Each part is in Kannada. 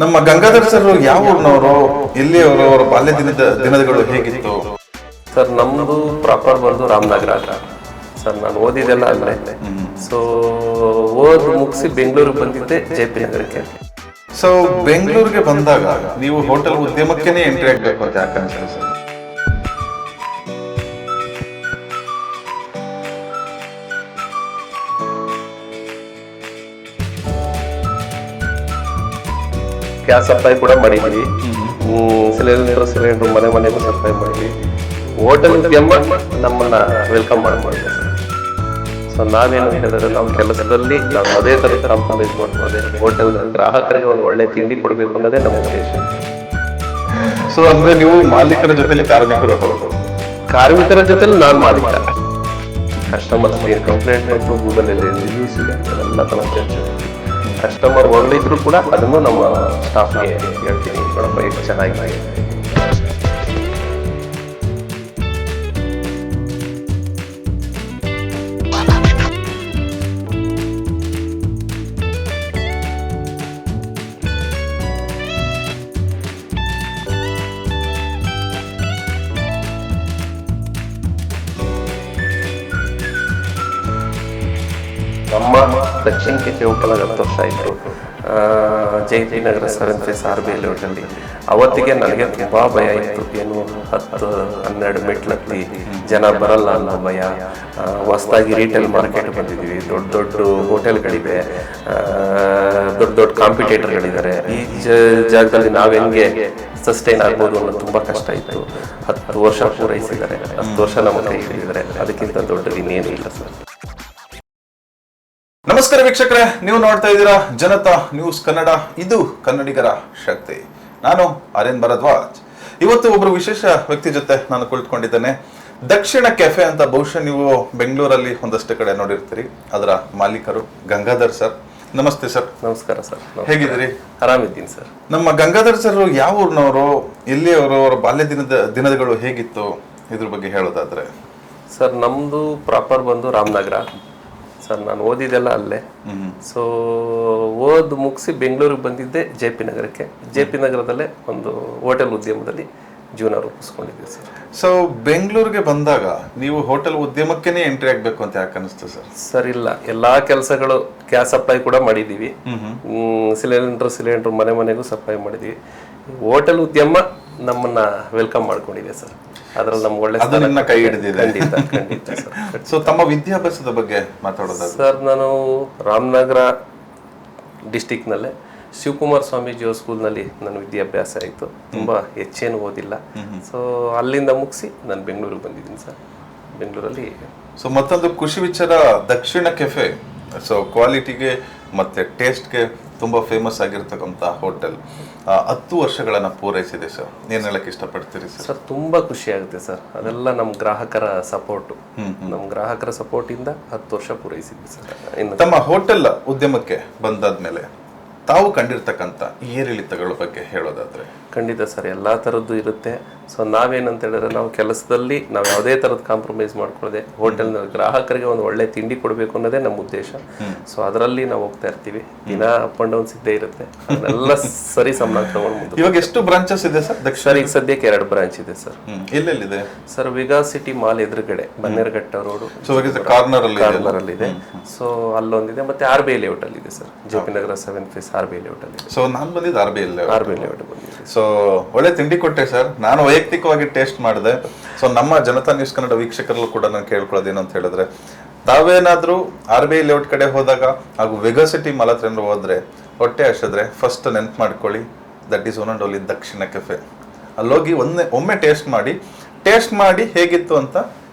ನಮ್ಮ ಗಂಗಾಧರ್ ಸರ್ ಯಾವ ಊರಿನವರು, ಎಲ್ಲಿಯವರು, ಅವರ ಬಾಲ್ಯ ದಿನಗಳು ಹೇಗಿತ್ತು? ಸರ್ ನಮ್ದು ಪ್ರಾಪರ್ ಬಂದು ರಾಮನಗರ. ಸರ್ ನಾನು ಓದಿದೆಲ್ಲ ಅಲ್ಲೇ. ಸೊ ಮುಗಿಸಿ ಬೆಂಗಳೂರಿಗೆ ಬಂದಿದ್ದೆ JP ನಗರಕ್ಕೆ. ಸೊ ಬೆಂಗಳೂರಿಗೆ ಬಂದಾಗ ನೀವು ಹೋಟೆಲ್ ಉದ್ಯಮಕ್ಕೇನೆ ಎಂಟ್ರಿ ಆಗ್ಬೇಕು ಅಂತ ಯಾಕೆ ಅನ್ಸುತ್ತೆ ಸರ್? ಗ್ಯಾಸ್ ಸಪ್ಲೈ ಕೂಡ ಮಾಡಿದ್ವಿ, ಸಿಲಿಂಡರ್ ಮನೆಗೂ ಸಪ್ಲೈ ಮಾಡಿದ್ವಿ. ಹೋಟೆಲ್ ಉದ್ಯಮ ನಮ್ಮನ್ನ ವೆಲ್ಕಮ್ ಮಾಡಿದೆ ಸರ್. ಸೊ ನಾವೇನು ಹೇಳಿದ್ರೆ ನಮ್ಮ ಕೆಲಸದಲ್ಲಿ ನಾವು ಅದೇ ಥರ ಕಾಂಪ್ರಮೈಸ್ ಮಾಡ್ಬೋದೇ, ಹೋಟೆಲ್ ಗ್ರಾಹಕರಿಗೆ ಒಂದು ಒಳ್ಳೆ ತಿಂಡಿ ಕೊಡಬೇಕು ಅನ್ನೋದೇ ನಮ್ಮ ಉದ್ದೇಶ. ಸೊ ಅಂದ್ರೆ ನೀವು ಮಾಲೀಕರ ಜೊತೆಲಿ ಕಾರ್ಮಿಕರು ಹೋಗೋದು? ಕಾರ್ಮಿಕರ ಜೊತೆಲಿ ನಾನು ಮಾಲೀಕ. ಕಸ್ಟಮರ್ಸ್ ಏನು ಕಂಪ್ಲೇಂಟ್ ಆಯಿತು, ಗೂಗಲಲ್ಲಿ ರಿವ್ಯೂಸ್ ಇದೆ, ಎಲ್ಲ ಥರ ಕಸ್ಟಮರ್ ಹೊರಳಿದ್ರು ಕೂಡ ಅದನ್ನು ನಮ್ಮ ಸ್ಟಾಫ್ಗೆ ಹೇಳ್ತೀನಿ, ನೋಡಪ್ಪ ಎಷ್ಟು ಚೆನ್ನಾಗಿದೆ. ನಮ್ಮ ದಕ್ಷಿಣ ಕೆಫೆ ಓಪನ್ ಆಗಿ 10 ವರ್ಷ ಆಯಿತು. JP ನಗರ 7 ಫೇಸ್ RBI ಲೇಔಟಲ್ಲಿ. ಅವತ್ತಿಗೆ ನನಗೆ ತುಂಬ ಭಯ ಇತ್ತು, ಏನು 10-12 ಮೆಟ್ಲತ್ತಿ ಜನ ಬರಲ್ಲ ಅನ್ನೋ ಭಯ. ಹೊಸದಾಗಿ ರಿಟೇಲ್ ಮಾರ್ಕೆಟ್ ಬಂದಿದ್ದೀವಿ, ದೊಡ್ಡ ದೊಡ್ಡ ಹೋಟೆಲ್ಗಳಿವೆ, ದೊಡ್ಡ ದೊಡ್ಡ ಕಾಂಪಿಟೇಟರ್ಗಳಿದ್ದಾರೆ. ಈ ಜಾಗದಲ್ಲಿ ನಾವು ಹೆಂಗೆ ಸಸ್ಟೈನ್ ಆಗ್ಬೋದು ಅನ್ನೋದು ತುಂಬ ಕಷ್ಟ ಇತ್ತು. 10 ವರ್ಷ ಪೂರೈಸಿದ್ದಾರೆ, 10 ವರ್ಷ ನಮ್ಮ ಕೈ ಹಿಡಿದಿದ್ದಾರೆ, ಅದಕ್ಕಿಂತ ದೊಡ್ಡದು ಇನ್ನೇನು ಇಲ್ಲ ಸರ್. ನಮಸ್ಕಾರ ವೀಕ್ಷಕರೇ, ನೀವು ನೋಡ್ತಾ ಇದ್ದೀರಾ ಜನತಾ ನ್ಯೂಸ್ ಕನ್ನಡ. ಇದು ಕನ್ನಡಿಗರ ಶಕ್ತಿ. ನಾನು ಆರ್ಯನ್ ಭರದ್ವಾಜ್. ಇವತ್ತು ಒಬ್ಬರು ವಿಶೇಷ ವ್ಯಕ್ತಿ ಜೊತೆ ನಾನು ಕುಳಿತುಕೊಂಡಿದ್ದೇನೆ. ದಕ್ಷಿಣ ಕೆಫೆ ಅಂತ ಬಹುಶಃ ನೀವು ಬೆಂಗಳೂರಲ್ಲಿ ಒಂದಷ್ಟು ಕಡೆ ನೋಡಿರ್ತೀರಿ. ಅದರ ಮಾಲೀಕರು ಗಂಗಾಧರ್ ಸರ್. ನಮಸ್ತೆ ಸರ್. ನಮಸ್ಕಾರ ಸರ್. ಹೇಗಿದ್ದೀರಿ? ಆರಾಮಿದ್ದೀನಿ ಸರ್. ನಮ್ಮ ಗಂಗಾಧರ್ ಸರ್ ಯಾವ ಊರಿನವರು, ಎಲ್ಲಿಯವರು, ಅವರ ಬಾಲ್ಯ ದಿನಗಳು ಹೇಗಿತ್ತು, ಇದ್ರ ಬಗ್ಗೆ ಹೇಳೋದಾದ್ರೆ? ಸರ್ ನಮ್ದು ಪ್ರಾಪರ್ ಬಂದು ರಾಮನಗರ. ಸರ್ ನಾನು ಓದಿದೆಲ್ಲ ಅಲ್ಲೇ. ಸೊ ಮುಗಿಸಿ ಬೆಂಗಳೂರಿಗೆ ಬಂದಿದ್ದೆ JP ನಗರಕ್ಕೆ. JP ನಗರದಲ್ಲೇ ಒಂದು ಹೋಟೆಲ್ ಉದ್ಯಮದಲ್ಲಿ ಜೀವನ ರೂಪಿಸ್ಕೊಂಡಿದ್ದೀವಿ ಸರ್. ಸೊ ಬೆಂಗಳೂರಿಗೆ ಬಂದಾಗ ನೀವು ಹೋಟೆಲ್ ಉದ್ಯಮಕ್ಕೇನೆ ಎಂಟ್ರಿ ಆಗ್ಬೇಕು ಅಂತ ಯಾಕೆ ಅನಿಸ್ತು ಸರ್? ಸರ್ ಇಲ್ಲ, ಎಲ್ಲಾ ಕೆಲಸಗಳು, ಗ್ಯಾಸ್ ಸಪ್ಲೈ ಕೂಡ ಮಾಡಿದ್ದೀವಿ, ಸಿಲಿಂಡರ್ ಮನೆಗೂ ಸಪ್ಲೈ ಮಾಡಿದ್ದೀವಿ. ಹೋಟೆಲ್ ಉದ್ಯಮ ನಮ್ಮನ್ನ ವೆಲ್ಕಮ್ ಮಾಡ್ಕೊಂಡಿದೆ ಸರ್. ಅದ್ರಲ್ಲಿ ನಮ್ಗೆ ಒಳ್ಳೆ ಕೈ ಹಿಡಿದಿದೆ. ಖಂಡಿತ ಸರ್. ಸೊ ತಮ್ಮ ವಿದ್ಯಾಭ್ಯಾಸದ ಬಗ್ಗೆ ಮಾತಾಡೋದು ಸರ್, ನಾನು ರಾಮನಗರ ಡಿಸ್ಟಿಕ್ನಲ್ಲೇ ಶಿವಕುಮಾರ್ ಸ್ವಾಮೀಜಿ ಸ್ಕೂಲ್ನಲ್ಲಿ ನನ್ನ ವಿದ್ಯಾಭ್ಯಾಸ ಆಯಿತು. ತುಂಬ ಹೆಚ್ಚೇನು ಓದಿಲ್ಲ. ಸೊ ಅಲ್ಲಿಂದ ಮುಗಿಸಿ ನಾನು ಬೆಂಗಳೂರಿಗೆ ಬಂದಿದ್ದೀನಿ ಸರ್. ಬೆಂಗಳೂರಲ್ಲಿ ಸೊ ಮತ್ತೊಂದು ಖುಷಿ ವಿಚಾರ, ದಕ್ಷಿಣ ಕೆಫೆ ಸೊ ಕ್ವಾಲಿಟಿಗೆ ಮತ್ತೆ ಟೇಸ್ಟ್ಗೆ ತುಂಬಾ ಫೇಮಸ್ ಆಗಿರ್ತಕ್ಕಂಥ ಹೋಟೆಲ್ 10 ವರ್ಷಗಳನ್ನ ಪೂರೈಸಿದೆ ಸರ್. ಏನ್ ಹೇಳಕ್ ಇಷ್ಟಪಡ್ತೀರಿ ಸರ್? ಸರ್ ತುಂಬಾ ಖುಷಿ ಆಗುತ್ತೆ ಸರ್. ಅದೆಲ್ಲ ನಮ್ಮ ಗ್ರಾಹಕರ ಸಪೋರ್ಟ್, ನಮ್ಮ ಗ್ರಾಹಕರ ಸಪೋರ್ಟ್ ಇಂದ 10 ವರ್ಷ ಪೂರೈಸಿದ್ವಿ ಸರ್. ತಮ್ಮ ಹೋಟೆಲ್ ಉದ್ಯಮಕ್ಕೆ ಬಂದಾದ್ಮೇಲೆ ತಾವು ಕಂಡಿರ್ತಕ್ಕಂಥ ಏರಿಳಿತಗಳ ಬಗ್ಗೆ ಹೇಳೋದಾದ್ರೆ? ಖಂಡಿತ ಸರ್, ಎಲ್ಲಾ ತರದ್ದು ಇರುತ್ತೆ. ಸೊ ನಾವೇನಂತ ಹೇಳಿದ್ರೆ, ನಾವು ಕೆಲಸದಲ್ಲಿ ನಾವು ಯಾವುದೇ ತರದ್ ಕಾಂಪ್ರಮೈಸ್ ಮಾಡ್ಕೊಳ್ಳದೆ ಹೋಟೆಲ್ ಗ್ರಾಹಕರಿಗೆ ಒಂದು ಒಳ್ಳೆ ತಿಂಡಿ ಕೊಡಬೇಕು ಅನ್ನೋದೇ ನಮ್ಮ ಉದ್ದೇಶ. ಸೊ ಅದರಲ್ಲಿ ನಾವು ಹೋಗ್ತಾ ಇರ್ತೀವಿ. ದಿನ ಅಪ್ ಅಂಡ್ ಡೌನ್ಸ್ ಇದ್ದೇ ಇರುತ್ತೆ. ಅದೆಲ್ಲ ಸರಿ ಸಮಾನ ತಗೊಂಡು ಇವಾಗ ಎಷ್ಟು ಬ್ರಾಂಚಸ್ ಇದೆ ಸರ್? ಸರ್ ಈಗ ಸದ್ಯಕ್ಕೆ 2 ಬ್ರಾಂಚ್ ಇದೆ ಸರ್. ಎಲ್ಲೆಲ್ಲಿದೆ ಸರ್? ವಿಗಾ ಸಿಟಿ ಮಾಲ್ ಎದುರುಗಡೆ ಬನ್ನೇರಘಟ್ಟ ರೋಡ್ ಕಾರ್ನರ್ ಅಲ್ಲಿ ಇದೆ. ಸೊ ಅಲ್ಲೊಂದಿದೆ, ಮತ್ತೆ RBI ಲೇಔಟ್ ಅಲ್ಲಿ ಇದೆ ಸರ್. JP ನಗರ 7 ಫೇಸ್ RBI ಲೇಔಟ್ ಅಲ್ಲಿ. ಸೊ ನಾನು ಬಂದಿದ್ದು RBI ಲೇಔಟ್ ಬಂದಿದೆ. ಸೊ ಒಳ್ಳೆ ತಿಂಡಿ ಕೊಟ್ಟೆ ಸರ್. ನಾನು ವೈಯಕ್ತಿಕವಾಗಿ ಟೇಸ್ಟ್ ಮಾಡಿದೆ. ಸೊ ನಮ್ಮ ಜನತಾ ನ್ಯೂಸ್ ಕನ್ನಡ ವೀಕ್ಷಕರಲ್ಲೂ ಕೂಡ ನಾನು ಕೇಳ್ಕೊಳ್ಳೋದೇನು ಅಂತ ಹೇಳಿದ್ರೆ, ತಾವೇನಾದ್ರೂ RBI ಲೇಔಟ್ ಕಡೆ ಹೋದಾಗ ಹಾಗೂ ವೆಗಾ ಸಿಟಿ ಮಾಲ್ ಹತ್ರ ಹೋದ್ರೆ, ಹೊಟ್ಟೆ ಹಸಿದ್ರೆ ಫಸ್ಟ್ ನೆನ್ಪು ಮಾಡ್ಕೊಳ್ಳಿ, that is one and only Dakshina cafe. ಅಲ್ಲೋಗಿ ಒಮ್ಮೆ ಟೇಸ್ಟ್ ಮಾಡಿ ಹೇಗಿತ್ತು ಅಂತ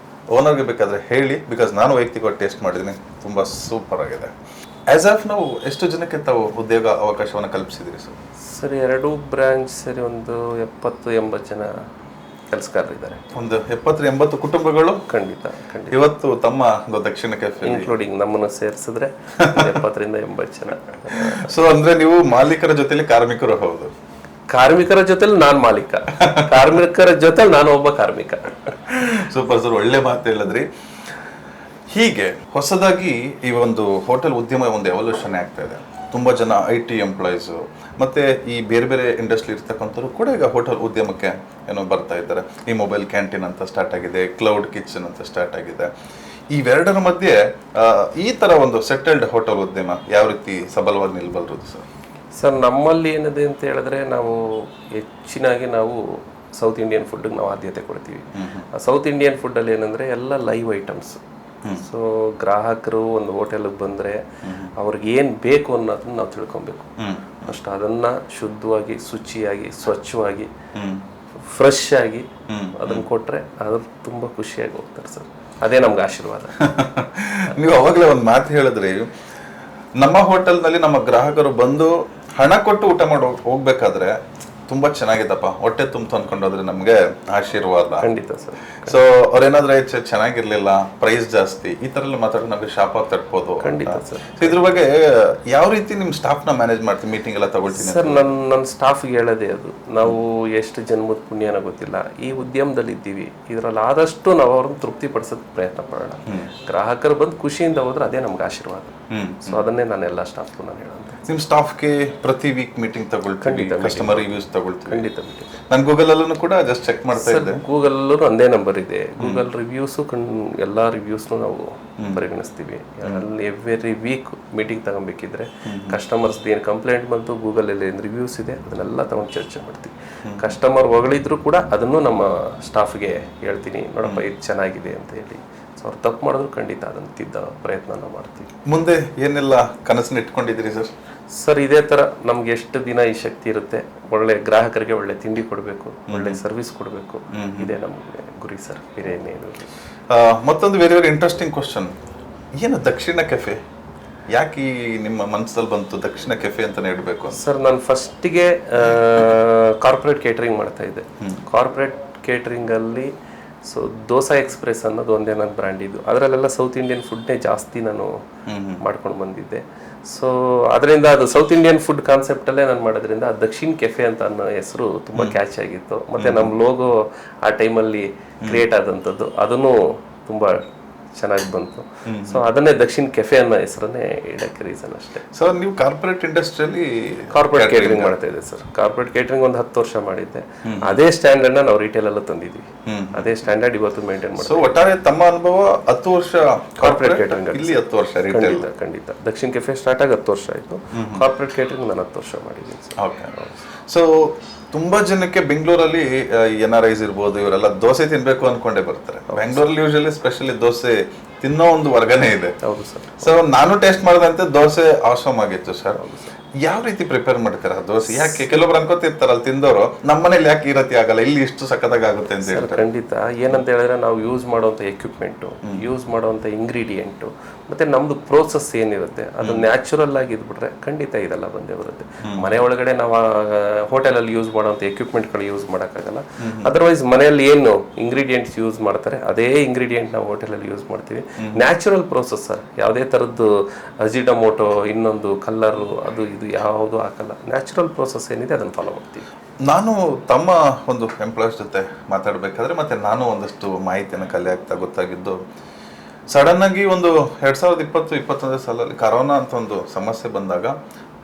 ಓನರ್ಗೆ ಬೇಕಾದ್ರೆ ಹೇಳಿ. ಬಿಕಾಸ್ ನಾನು ವೈಯಕ್ತಿಕವಾಗಿ ಟೇಸ್ಟ್ ಮಾಡಿದ್ದೀನಿ, ತುಂಬಾ ಸೂಪರ್ ಆಗಿದೆ. ಆಸ್ ಆಫ್ ನಾವು ಎಷ್ಟು ಜನಕ್ಕೆ ತಾವು ಉದ್ಯೋಗ ಅವಕಾಶವನ್ನು ಕಲ್ಪಿಸಿದಿರಿ ಸರ್? ಸರಿ, 2 ಬ್ರಾಂಚ್ ಸೇರಿ ಒಂದು 70-80 ಜನ ಕೆಲಸಗಾರರಿದ್ದಾರೆ. ಒಂದು 70-80 ಕುಟುಂಬಗಳು ಖಂಡಿತ. ಇವತ್ತು ತಮ್ಮ ದಕ್ಷಿಣ ಕೆಫೆ ಇನ್ಕ್ಲೂಡಿಂಗ್ ನಮ್ಮನ್ನು ಸೇರಿಸಿದ್ರೆ 70-80 ಜನ. ಸೊ ಅಂದ್ರೆ ನೀವು ಮಾಲೀಕರ ಜೊತೆಲಿ ಕಾರ್ಮಿಕರು? ಹೌದು, ಕಾರ್ಮಿಕರ ಜೊತೆಲಿ ನಾನು ಮಾಲೀಕ, ಕಾರ್ಮಿಕರ ಜೊತೆಲಿ ನಾನು ಒಬ್ಬ ಕಾರ್ಮಿಕ. ಸೂಪರ್ ಸರ್, ಒಳ್ಳೆ ಮಾತು ಹೇಳಿದ್ರಿ. ಹೀಗೆ ಹೊಸದಾಗಿ ಈ ಒಂದು ಹೋಟೆಲ್ ಉದ್ಯಮ ಒಂದು ಎವಲ್ಯೂಷನ್ ಆಗ್ತಾ ಇದೆ. ತುಂಬ ಜನ IT ಎಂಪ್ಲಾಯೀಸು ಮತ್ತೆ ಈ ಬೇರೆ ಬೇರೆ ಇಂಡಸ್ಟ್ರಿ ಇರ್ತಕ್ಕಂಥವ್ರು ಕೂಡ ಈಗ ಹೋಟೆಲ್ ಉದ್ಯಮಕ್ಕೆ ಏನೋ ಬರ್ತಾ ಇದ್ದಾರೆ. ಈ ಮೊಬೈಲ್ ಕ್ಯಾಂಟೀನ್ ಅಂತ ಸ್ಟಾರ್ಟ್ ಆಗಿದೆ, ಕ್ಲೌಡ್ ಕಿಚನ್ ಅಂತ ಸ್ಟಾರ್ಟ್ ಆಗಿದೆ. ಇವೆರಡರ ಮಧ್ಯೆ ಈ ತರ ಒಂದು ಸೆಟಲ್ಡ್ ಹೋಟೆಲ್ ಉದ್ಯಮ ಯಾವ ರೀತಿ ಸಬಲವಾಗಿ ನಿಲ್ಬಲ್ರದು ಸರ್? ಸರ್ ನಮ್ಮಲ್ಲಿ ಏನಿದೆ ಅಂತ ಹೇಳಿದ್ರೆ ನಾವು ಹೆಚ್ಚಿನಾಗಿ ನಾವು ಸೌತ್ ಇಂಡಿಯನ್ ಫುಡ್ಗೆ ನಾವು ಆದ್ಯತೆ ಕೊಡ್ತೀವಿ. ಸೌತ್ ಇಂಡಿಯನ್ ಫುಡ್ಡಲ್ಲಿ ಏನಂದರೆ ಎಲ್ಲ ಲೈವ್ ಐಟಮ್ಸ್. ಸೊ ಗ್ರಾಹಕರು ಒಂದು ಹೋಟೆಲ್ಗೆ ಬಂದರೆ ಅವ್ರಿಗೆ ಏನು ಬೇಕು ಅನ್ನೋದನ್ನ ನಾವು ತಿಳ್ಕೊಬೇಕು. ಅಷ್ಟು ಅದನ್ನು ಶುದ್ಧವಾಗಿ, ಶುಚಿಯಾಗಿ, ಸ್ವಚ್ಛವಾಗಿ, ಫ್ರೆಶ್ ಆಗಿ ಅದನ್ನು ಕೊಟ್ಟರೆ ಅದು ತುಂಬ ಖುಷಿಯಾಗಿ ಹೋಗ್ತಾರೆ ಸರ್. ಅದೇ ನಮ್ಗೆ ಆಶೀರ್ವಾದ. ನೀವು ಅವಾಗಲೇ ಒಂದು ಮಾತು ಹೇಳಿದ್ರಿ, ನಮ್ಮ ಹೋಟೆಲ್ನಲ್ಲಿ ನಮ್ಮ ಗ್ರಾಹಕರು ಬಂದು ಹಣ ಕೊಟ್ಟು ಊಟ ಮಾಡಿ ಹೋಗ್ಬೇಕಾದ್ರೆ ತುಂಬಾ ಚೆನ್ನಾಗಿದ್ದಪ್ಪ, ಹೊಟ್ಟೆ ತುಂಬ ಅನ್ಕೊಂಡೋದ್ರೆ ನಮ್ಗೆ ಆಶೀರ್ವಾದ. ಖಂಡಿತ ಸರ್. ಸೊ ಅವ್ರೇನಾದ್ರೆ ಚೆನ್ನಾಗಿರ್ಲಿಲ್ಲ, ಪ್ರೈಸ್ ಜಾಸ್ತಿ, ಈ ತರ ಎಲ್ಲ ಮಾತಾಡೋದು ನಮ್ಗೆ ಶಾಪ್ ಆಗಿ ತಟ್ಬೋದು. ಖಂಡಿತ ಸರ್. ಇದ್ರ ಬಗ್ಗೆ ಯಾವ ರೀತಿ ನಿಮ್ ಸ್ಟಾಫ್ ನ ಮ್ಯಾನೇಜ್ ಮಾಡ್ತೀವಿ, ಮೀಟಿಂಗ್ ಎಲ್ಲ ತಗೊಳ್ತೀನಿ ಸರ್? ನನ್ನ ಸ್ಟಾಫ್ಗೆ ಹೇಳೋದೇ ಅದು, ನಾವು ಎಷ್ಟು ಜನ್ಮದ ಪುಣ್ಯನ ಗೊತ್ತಿಲ್ಲ, ಈ ಉದ್ಯಮದಲ್ಲಿ ಇದ್ದೀವಿ, ಇದರಲ್ಲಿ ಆದಷ್ಟು ನಾವು ಅವ್ರನ್ನ ತೃಪ್ತಿ ಪಡಿಸೋದಕ್ಕೆ ಪ್ರಯತ್ನ ಪಡೋಣ. ಗ್ರಾಹಕರು ಬಂದು ಖುಷಿಯಿಂದ ಹೋದ್ರೆ ಅದೇ ನಮ್ಗೆ ಆಶೀರ್ವಾದ. ಸೊ ಅದನ್ನೇ ನಾನು ಎಲ್ಲ ಸ್ಟಾಫ್ಗೂ ನಾನು ಹೇಳೋದು. ನಿಮ್ ಸ್ಟಾಫ್ಗೆ ಪ್ರತಿ ವೀಕ್ ಮೀಟಿಂಗ್ ತಗೊಳ್ತೀವಿ, ಕಸ್ಟಮರ್ ರಿವ್ಯೂಸ್ ತಗೊಳ್ತೀವಿ. ಖಂಡಿತ. ನಾನು ಗೂಗಲ್ ಅಲ್ಲೂ ಕೂಡ ಜಸ್ಟ್ ಚೆಕ್ ಮಾಡ್ತಾ ಇದ್ದೆ. ಗೂಗಲ್ ಅಲ್ಲೂ ಒಂದೇ ನಂಬರ್ ಇದೆ. ಗೂಗಲ್ ರಿವ್ಯೂಸು ಎಲ್ಲ ರಿವ್ಯೂಸ್ನು ನಾವು ಪರಿಗಣಿಸ್ತೀವಿ. ಅಲ್ಲಿ ಎವ್ರಿ ವೀಕ್ ಮೀಟಿಂಗ್ ತಗೊಬೇಕಿದ್ರೆ ಕಸ್ಟಮರ್ಸ್ ಏನು ಕಂಪ್ಲೇಂಟ್ ಬಂತು, ಗೂಗಲಲ್ಲಿ ಏನು ರಿವ್ಯೂಸ್ ಇದೆ ಅದನ್ನೆಲ್ಲ ತಗೊಂಡು ಚರ್ಚೆ ಮಾಡ್ತೀವಿ. ಕಸ್ಟಮರ್ ಹೊಗಳಿದ್ರು ಕೂಡ ಅದನ್ನು ನಮ್ಮ ಸ್ಟಾಫ್ಗೆ ಹೇಳ್ತೀನಿ, ನೋಡಪ್ಪ ಇದು ಚೆನ್ನಾಗಿದೆ ಅಂತ ಹೇಳಿ. ಸೊ ಅವ್ರು ತಪ್ಪು ಮಾಡಿದ್ರು ಖಂಡಿತ ಅದನ್ನು ತಿದ್ದ ಪ್ರಯತ್ನ ನಾವು ಮಾಡ್ತೀವಿ. ಮುಂದೆ ಏನೆಲ್ಲ ಕನಸನ್ನ ಇಟ್ಕೊಂಡಿದ್ದೀರಿ ಸರ್? ಸರ್ ಇದೇ ಥರ ನಮ್ಗೆ ಎಷ್ಟು ದಿನ ಈ ಶಕ್ತಿ ಇರುತ್ತೆ, ಒಳ್ಳೆ ಗ್ರಾಹಕರಿಗೆ ಒಳ್ಳೆ ತಿಂಡಿ ಕೊಡಬೇಕು, ಒಳ್ಳೆ ಸರ್ವಿಸ್ ಕೊಡಬೇಕು, ಇದೇ ನಮಗೆ ಗುರಿ ಸರ್, ಬೇರೆ ಏನೇನು. ಮತ್ತೊಂದು ವೆರಿ ವೆರಿ ಇಂಟ್ರೆಸ್ಟಿಂಗ್ ಕ್ವಶನ್, ಏನು ದಕ್ಷಿಣ ಕೆಫೆ ಯಾಕೆ ನಿಮ್ಮ ಮನಸ್ಸಲ್ಲಿ ಬಂತು ದಕ್ಷಿಣ ಕೆಫೆ ಅಂತಾನೆ ಇಡಬೇಕು? ಸರ್ ನಾನು ಫಸ್ಟಿಗೆ ಕಾರ್ಪೊರೇಟ್ ಕೇಟರಿಂಗ್ ಮಾಡ್ತಾ ಇದ್ದೆ. ಕಾರ್ಪೊರೇಟ್ ಕೇಟರಿಂಗಲ್ಲಿ ಸೊ ದೋಸಾ ಎಕ್ಸ್ಪ್ರೆಸ್ ಅನ್ನೋದು ಒಂದೇ ನನ್ನ ಬ್ರ್ಯಾಂಡ್ ಇದು. ಅದರಲ್ಲೆಲ್ಲ ಸೌತ್ ಇಂಡಿಯನ್ ಫುಡ್ನೇ ಜಾಸ್ತಿ ನಾನು ಮಾಡ್ಕೊಂಡು ಬಂದಿದ್ದೆ. ಸೊ ಅದರಿಂದ ಅದು ಸೌತ್ ಇಂಡಿಯನ್ ಫುಡ್ ಕಾನ್ಸೆಪ್ಟಲ್ಲೇ ನಾನು ಮಾಡೋದ್ರಿಂದ ದಕ್ಷಿಣ್ ಕೆಫೆ ಅಂತ ಅನ್ನೋ ಹೆಸರು ತುಂಬ ಕ್ಯಾಚ್ ಆಗಿತ್ತು. ಮತ್ತು ನಮ್ಮ ಲೋಗೋ ಆ ಟೈಮಲ್ಲಿ ಕ್ರಿಯೇಟ್ ಆದಂಥದ್ದು ಅದನ್ನು ತುಂಬ ಚೆನ್ನಾಗಿ ಬಂತು. ಸೊ ಅದನ್ನೇ ದಕ್ಷಿಣ್ ಕೆಫೆ ಅನ್ನೋ ಹೆಸರನ್ನೇ ಇಡಕ್ಕೆ ರೀಸನ್ ಅಷ್ಟೇ. ಸೊ ನೀವು ಕಾರ್ಪೊರೇಟ್ ಇಂಡಸ್ಟ್ರಿಯಲ್ಲಿ ಕಾರ್ಪೊರೇಟ್ ಕೇಟರಿಂಗ್ ಮಾಡ್ತಾ ಇದ್ದೆ ಸರ್. ಕಾರ್ಪೊರೇಟ್ ಕೇಟರಿಂಗ್ ಒಂದು 10 ವರ್ಷ ಮಾಡಿದ್ದೆ. ಅದೇ ಸ್ಟ್ಯಾಂಡರ್ಡ್ನ ನಾವು ರಿಟೇಲ್ ಎಲ್ಲ ತಂದಿದ್ವಿ. ಅದೇ ಸ್ಟ್ಯಾಂಡರ್ಡ್ ಇವತ್ತು ಮೇಂಟೈನ್ ಮಾಡ್ತೀವಿ. ಸೊ ಒಟ್ಟಾರೆ ತಮ್ಮ ಅನುಭವ 10 ವರ್ಷ ಕಾರ್ಪೊರೇಟ್ ಕೇಟರಿಂಗ್, ಇಲ್ಲಿ 10 ವರ್ಷ ರಿಟೇಲ್. ಖಂಡಿತ. ದಕ್ಷಿಣ್ ಕೆಫೆ ಸ್ಟಾರ್ಟ್ ಆಗಿ 10 ವರ್ಷ ಆಯಿತು. ಕಾರ್ಪೊರೇಟ್ ಕೇಟರಿಂಗ್ ನಾನು 10 ವರ್ಷ ಮಾಡಿದ್ದೀನಿ. ಓಕೆ. ಸೊ ತುಂಬಾ ಜನಕ್ಕೆ ಬೆಂಗಳೂರಲ್ಲಿ NRIs ಇರ್ಬೋದು, ಇವರೆಲ್ಲ ದೋಸೆ ತಿನ್ಬೇಕು ಅನ್ಕೊಂಡೇ ಬರ್ತಾರೆ. ಬೆಂಗಳೂರಲ್ಲಿ ಯೂಶಲಿ ಸ್ಪೆಷಲಿ ದೋಸೆ ತಿನ್ನೋ ಒಂದು ವರ್ಗನೇ ಇದೆ. ಹೌದು ಸರ್. ಸೊ ನಾನು ಟೇಸ್ಟ್ ಮಾಡಿದಂತೆ ದೋಸೆ ಆಸಮ್ ಆಗಿತ್ತು ಸರ್. ಯಾವ ರೀತಿ ಪ್ರಿಪೇರ್ ಮಾಡ್ತೀರಾ ದೋಸೆ? ಯಾಕೆ ಕೆಲವೊಬ್ರು ಅನ್ಕೋತಿರ್ತಾರ ಅಲ್ಲಿ ತಿಂದವರು, ನಮ್ಮ ಮನೇಲಿ ಯಾಕೆ ಈ ರೀತಿ ಆಗಲ್ಲ, ಇಲ್ಲಿ ಇಷ್ಟು ಸಖತ್ತಾಗಿ ಆಗುತ್ತೆ ಅಂತ ಹೇಳ್ತಾರೆ. ಖಂಡಿತ. ಏನಂತ ಹೇಳಿದ್ರೆ ನಾವು ಯೂಸ್ ಮಾಡುವಂಥ ಎಕ್ವಿಪ್ಮೆಂಟು, ಯೂಸ್ ಮಾಡುವಂಥ ಇಂಗ್ರೀಡಿಯೆಂಟು, ಮತ್ತೆ ನಮ್ದು ಪ್ರೋಸೆಸ್ ಏನಿರುತ್ತೆ ಅದು ನ್ಯಾಚುರಲ್ ಆಗಿ ಇದ್ಬಿಟ್ರೆ ಖಂಡಿತ ಇದೆಲ್ಲ ಬಂದೇ ಬರುತ್ತೆ. ಮನೆ ಒಳಗಡೆ ನಾವು ಹೋಟೆಲಲ್ಲಿ ಯೂಸ್ ಮಾಡುವಂಥ ಎಕ್ವಿಪ್ಮೆಂಟ್ಗಳು ಯೂಸ್ ಮಾಡೋಕ್ಕಾಗಲ್ಲ. ಅದರ್ವೈಸ್ ಮನೆಯಲ್ಲಿ ಏನು ಇಂಗ್ರೀಡಿಯೆಂಟ್ಸ್ ಯೂಸ್ ಮಾಡ್ತಾರೆ ಅದೇ ಇಂಗ್ರೀಡಿಯೆಂಟ್ ನಾವು ಹೋಟೆಲಲ್ಲಿ ಯೂಸ್ ಮಾಡ್ತೀವಿ. Natural process sir. ಯಾವುದೇ ಥರದ್ದು ಅಜಿಟಮೋಟೋ, ಇನ್ನೊಂದು ಕಲ್ಲರು, ಅದು ಇದು ಯಾವುದು ಹಾಕಲ್ಲ. ನ್ಯಾಚುರಲ್ ಪ್ರೋಸೆಸ್ ಏನಿದೆ ಅದನ್ನು ಫಾಲೋ ಮಾಡ್ತೀವಿ. ನಾನು ತಮ್ಮ ಒಂದು ಎಂಪ್ಲಾಯ್ಸ್ ಜೊತೆ ಮಾತಾಡಬೇಕಾದ್ರೆ ಮತ್ತೆ ನಾನು ಒಂದಷ್ಟು ಮಾಹಿತಿಯನ್ನು ಕಲೆ ಆಗ್ತಾ ಗೊತ್ತಾಗಿದ್ದು, ಸಡನ್ ಆಗಿ ಒಂದು 2020-21 ಸಾಲಲ್ಲಿ ಕರೋನಾ ಅಂತ ಒಂದು ಸಮಸ್ಯೆ ಬಂದಾಗ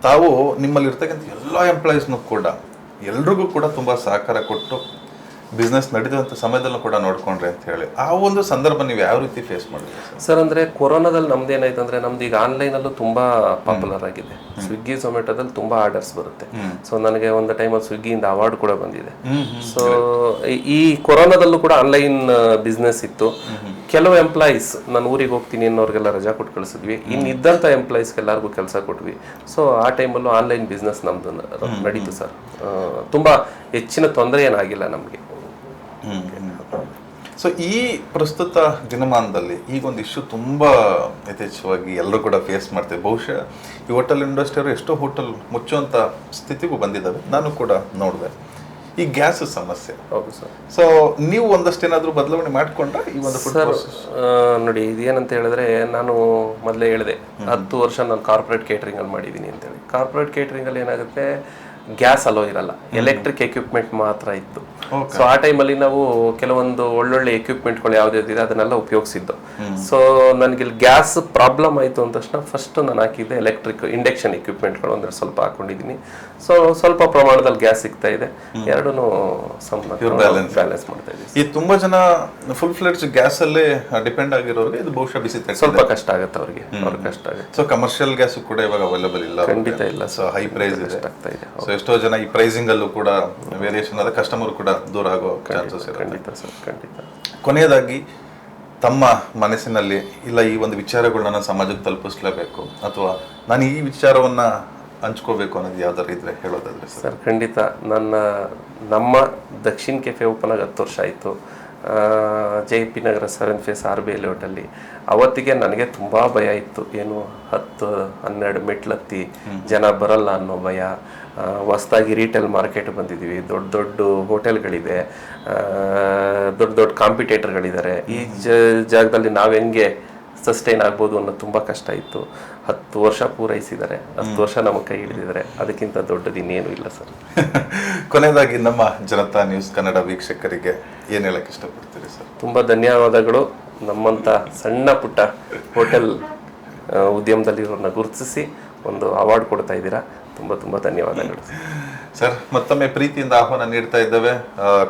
ತಾವು ನಿಮ್ಮಲ್ಲಿ ಇರ್ತಕ್ಕಂಥ ಎಲ್ಲ ಎಂಪ್ಲಾಯೀಸ್ನು ಕೂಡ ಎಲ್ರಿಗೂ ಕೂಡ ತುಂಬ ಸಹಕಾರ ಕೊಟ್ಟು ಬಿಸ್ನೆಸ್ ನಡೆದಂಥ ಸಮಯದಲ್ಲೂ ಕೂಡ ನೋಡ್ಕೊಂಡ್ರೆ ಅಂತ ಹೇಳಿ, ಆ ಒಂದು ಸಂದರ್ಭ ನೀವು ಯಾವ ರೀತಿ ಫೇಸ್ ಮಾಡಿದ್ರಿ ಸರ್? ಅಂದರೆ ಕೊರೋನಾದಲ್ಲಿ ನಮ್ದು ಏನಾಯ್ತು ಅಂದರೆ ನಮ್ದು ಈಗ ಆನ್ಲೈನಲ್ಲೂ ತುಂಬ ಪಾಪ್ಯುಲರ್ ಆಗಿದೆ. ಸ್ವಿಗ್ಗಿ ಝೊಮ್ಯಾಟೋದಲ್ಲಿ ತುಂಬ ಆರ್ಡರ್ಸ್ ಬರುತ್ತೆ. ಸೊ ನನಗೆ ಒಂದು ಟೈಮಲ್ಲಿ ಸ್ವಿಗ್ಗಿಯಿಂದ ಅವಾರ್ಡ್ ಕೂಡ ಬಂದಿದೆ. ಸೊ ಈ ಕೊರೋನಾದಲ್ಲೂ ಕೂಡ ಆನ್ಲೈನ್ ಬಿಸ್ನೆಸ್ ಇತ್ತು. ಕೆಲವು ಎಂಪ್ಲಾಯೀಸ್ ನಾನು ಊರಿಗೆ ಹೋಗ್ತೀನಿ ಅನ್ನೋರಿಗೆಲ್ಲ ರಜಾ ಕೊಟ್ಟು ಕಳಿಸಿದ್ವಿ. ಇನ್ನಿದ್ದಂಥ ಎಂಪ್ಲಾಯೀಸ್ಗೆ ಎಲ್ಲರಿಗೂ ಕೆಲಸ ಕೊಟ್ವಿ. ಸೊ ಆ ಟೈಮಲ್ಲೂ ಆನ್ಲೈನ್ ಬಿಸ್ನೆಸ್ ನಮ್ದು ನಡೀತು ಸರ್. ತುಂಬ ಹೆಚ್ಚಿನ ತೊಂದರೆ ಏನಾಗಿಲ್ಲ ನಮಗೆ. ಸೊ ಈ ಪ್ರಸ್ತುತ ದಿನಮಾನದಲ್ಲಿ ಈಗೊಂದು ಇಶ್ಯೂ ತುಂಬ ಯಥೇಚ್ಛವಾಗಿ ಎಲ್ಲರೂ ಕೂಡ ಫೇಸ್ ಮಾಡ್ತೇವೆ. ಬಹುಶಃ ಈ ಹೋಟೆಲ್ ಇಂಡಸ್ಟ್ರಿಯವರು ಎಷ್ಟೋ ಹೋಟೆಲ್ ಮುಚ್ಚುವಂಥ ಸ್ಥಿತಿಗೂ ಬಂದಿದ್ದಾವೆ. ನಾನು ಕೂಡ ನೋಡಿದೆ ಈ ಗ್ಯಾಸ್ ಸಮಸ್ಯೆ. ಹೌದು ಸರ್. ಸೊ ನೀವು ಒಂದಷ್ಟು ಏನಾದರೂ ಬದಲಾವಣೆ ಮಾಡಿಕೊಂಡ್ರೆ ಈ ಒಂದು ಸರ್ ನೋಡಿ, ಇದೇನಂತ ಹೇಳಿದ್ರೆ ನಾನು ಮೊದಲೇ ಹೇಳಿದೆ 10 ವರ್ಷ ನಾನು ಕಾರ್ಪೊರೇಟ್ ಕೇಟರಿಂಗಲ್ಲಿ ಮಾಡಿದ್ದೀನಿ ಅಂತೇಳಿ. ಕಾರ್ಪೊರೇಟ್ ಕೇಟರಿಂಗಲ್ಲಿ ಏನಾಗುತ್ತೆ, ಗ್ಯಾಸ್ ಅಲೋ ಇರಲ್ಲ, ಎಲೆಕ್ಟ್ರಿಕ್ ಎಕ್ವಿಪ್ಮೆಂಟ್ ಮಾತ್ರ ಇತ್ತು. Okay. ಸೊ ಆ ಟೈಮಲ್ಲಿ ನಾವು ಕೆಲವೊಂದು ಒಳ್ಳೊಳ್ಳೆ ಎಕ್ವಿಪ್ಮೆಂಟ್ಗಳು ಯಾವ್ದಿದೆ ಅದನ್ನೆಲ್ಲ ಉಪಯೋಗಿಸಿದ್ದು. ಸೊ ನನಗೆ ಗ್ಯಾಸ್ ಪ್ರಾಬ್ಲಮ್ ಆಯಿತು ಅಂದ ತಕ್ಷಣ ಫಸ್ಟ್ ನಾನು ಹಾಕಿದ್ದೆ ಎಲೆಕ್ಟ್ರಿಕ್ ಇಂಡಕ್ಷನ್ ಎಕ್ವಿಪ್ಮೆಂಟ್ಗಳು ಅಂದ್ರೆ ಸ್ವಲ್ಪ ಹಾಕೊಂಡಿದ್ದೀನಿ. ಸೊ ಸ್ವಲ್ಪ ಪ್ರಮಾಣದಲ್ಲಿ ಗ್ಯಾಸ್ ಸಿಗ್ತಾ ಇದೆ, ಎರಡೂ ಬ್ಯಾಲೆನ್ಸ್ ಮಾಡ್ತಾ ಇದ್ದೀವಿ. ಈ ತುಂಬಾ ಜನ ಫುಲ್ ಫ್ಲೆಡ್ಜ್ ಗ್ಯಾಸ್ ಅಲ್ಲೇ ಡಿಪೆಂಡ್ ಆಗಿರೋರಿಗೆ ಇದು ಬಹುಶಃ ಬಿಸಿ ತಟ್ಟೆ ಸ್ವಲ್ಪ ಕಷ್ಟ ಆಗುತ್ತೆ ಅವ್ರಿಗೆ ಕಷ್ಟ ಆಗುತ್ತೆ. ಸೊ ಕಮರ್ಷಿಯಲ್ ಗ್ಯಾಸ್ ಕೂಡ ಇವಾಗ ಅವೈಲೇಬಲ್ ಇಲ್ಲ, ಖಂಡಿತ ಇಲ್ಲ. ಸೊ ಹೈ ಪ್ರೈಸ್ ಇದೆ. ಆಗ್ತಾ ಇದೆ. ಸೊ ಎಷ್ಟೋ ಜನ ಈ ಪ್ರೈಸಿಂಗ್ ಅಲ್ಲೂ ಕೂಡ ವೇರಿಯೇಷನ್ ಆದ ಕಸ್ಟಮರ್ ಕೂಡ ದೂರ ಆಗೋ ಚಾನ್ಸಸ್ ಇದೆ. ಖಂಡಿತ ಸರ್, ಖಂಡಿತ. ಕೊನೆಯದಾಗಿ ತಮ್ಮ ಮನಸ್ಸಿನಲ್ಲಿ ಇಲ್ಲ ಈ ಒಂದು ವಿಚಾರಗಳನ್ನ ನಾನು ಸಮಾಜಕ್ಕೆ ತಲುಪಿಸ್ಲೇಬೇಕು ಅಥವಾ ನಾನು ಈ ವಿಚಾರವನ್ನ ಹಂಚ್ಕೋಬೇಕು ಅನ್ನೋದು ಯಾವ್ದಾರು ಇದ್ರೆ ಹೇಳೋದಾದ್ರೆ ಸರ್. ಖಂಡಿತ. ನಮ್ಮ ದಕ್ಷಿಣ ಕೆಫೆ ಓಪನ್ ಆಗಿ 10 ವರ್ಷ ಆಯಿತು. JP ನಗರ 7 ಫೇಸ್ RBI ಲೇಔಟಲ್ಲಿ. ಅವತ್ತಿಗೆ ನನಗೆ ತುಂಬ ಭಯ ಇತ್ತು, ಏನು 10-12 ಮೆಟ್ಲತ್ತಿ ಜನ ಬರಲ್ಲ ಅನ್ನೋ ಭಯ. ಹೊಸ್ದಾಗಿ ರೀಟೇಲ್ ಮಾರ್ಕೆಟ್ ಬಂದಿದ್ದೀವಿ, ದೊಡ್ಡ ದೊಡ್ಡ ಹೋಟೆಲ್ಗಳಿದೆ, ದೊಡ್ಡ ದೊಡ್ಡ ಕಾಂಪಿಟೇಟರ್ಗಳಿದ್ದಾರೆ. ಈ ಜಾಗದಲ್ಲಿ ನಾವು ಹೆಂಗೆ ಸಸ್ಟೈನ್ ಆಗ್ಬೋದು ಅನ್ನೋದು ತುಂಬ ಕಷ್ಟ ಇತ್ತು. 10 ವರ್ಷ ಪೂರೈಸಿದ್ದಾರೆ, 10 ವರ್ಷ ನಮ್ಮ ಕೈ ಹಿಡಿದಿದ್ದಾರೆ, ಅದಕ್ಕಿಂತ ದೊಡ್ಡದು ಇನ್ನೇನು ಇಲ್ಲ ಸರ್. ಕೊನೆಯದಾಗಿ ನಮ್ಮ ಜನತಾ ನ್ಯೂಸ್ ಕನ್ನಡ ವೀಕ್ಷಕರಿಗೆ ಏನು ಹೇಳಕ್ಕೆ ಇಷ್ಟಪಡ್ತೀರಿ ಸರ್? ತುಂಬ ಧನ್ಯವಾದಗಳು. ನಮ್ಮಂಥ ಸಣ್ಣ ಪುಟ್ಟ ಹೋಟೆಲ್ ಉದ್ಯಮದಲ್ಲಿರೋರನ್ನ ಗುರುತಿಸಿ ಒಂದು ಅವಾರ್ಡ್ ಕೊಡ್ತಾ ಇದ್ದೀರಾ. ತುಂಬ ತುಂಬ ಧನ್ಯವಾದಗಳು ಸರ್. ಮತ್ತೊಮ್ಮೆ ಪ್ರೀತಿಯಿಂದ ಆಹ್ವಾನ ನೀಡ್ತಾ ಇದ್ದೇವೆ.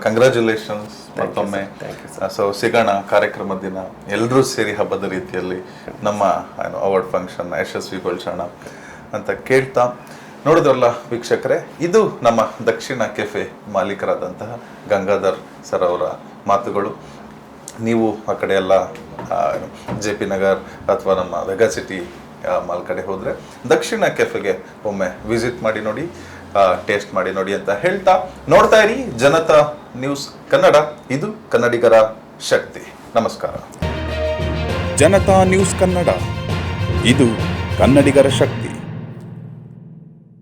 ಕಂಗ್ರ್ಯಾಚುಲೇಷನ್ಸ್ ಮತ್ತೊಮ್ಮೆ. ಸೊ ಸಿಗೋಣ ಕಾರ್ಯಕ್ರಮದ ದಿನ, ಎಲ್ಲರೂ ಸೇರಿ ಹಬ್ಬದ ರೀತಿಯಲ್ಲಿ ನಮ್ಮ ಅವಾರ್ಡ್ ಫಂಕ್ಷನ್ ಯಶಸ್ವಿಗೊಳಿಸೋಣ ಅಂತ ಕೇಳ್ತಾ, ನೋಡಿದ್ರಲ್ಲ ವೀಕ್ಷಕರೇ, ಇದು ನಮ್ಮ ದಕ್ಷಿಣ ಕೆಫೆ ಮಾಲೀಕರಾದಂತಹ ಗಂಗಾಧರ್ ಸರ್ ಅವರ ಮಾತುಗಳು. ನೀವು ಆ ಕಡೆ ಎಲ್ಲ JP ನಗರ್ ಅಥವಾ ನಮ್ಮ ವೆಗಾ ಸಿಟಿ ಮಾಲ್ ಕಡೆ ಹೋದರೆ ದಕ್ಷಿಣ ಕೆಫೆಗೆ ಒಮ್ಮೆ ವಿಸಿಟ್ ಮಾಡಿ ನೋಡಿ, ಟೇಸ್ಟ್ ಮಾಡಿ ನೋಡಿ ಅಂತ ಹೇಳ್ತಾ, ನೋಡ್ತಾ ಇರಿ ಜನತಾ ನ್ಯೂಸ್ ಕನ್ನಡ. ಇದು ಕನ್ನಡಿಗರ ಶಕ್ತಿ. ನಮಸ್ಕಾರ. ಜನತಾ ನ್ಯೂಸ್ ಕನ್ನಡ, ಇದು ಕನ್ನಡಿಗರ ಶಕ್ತಿ.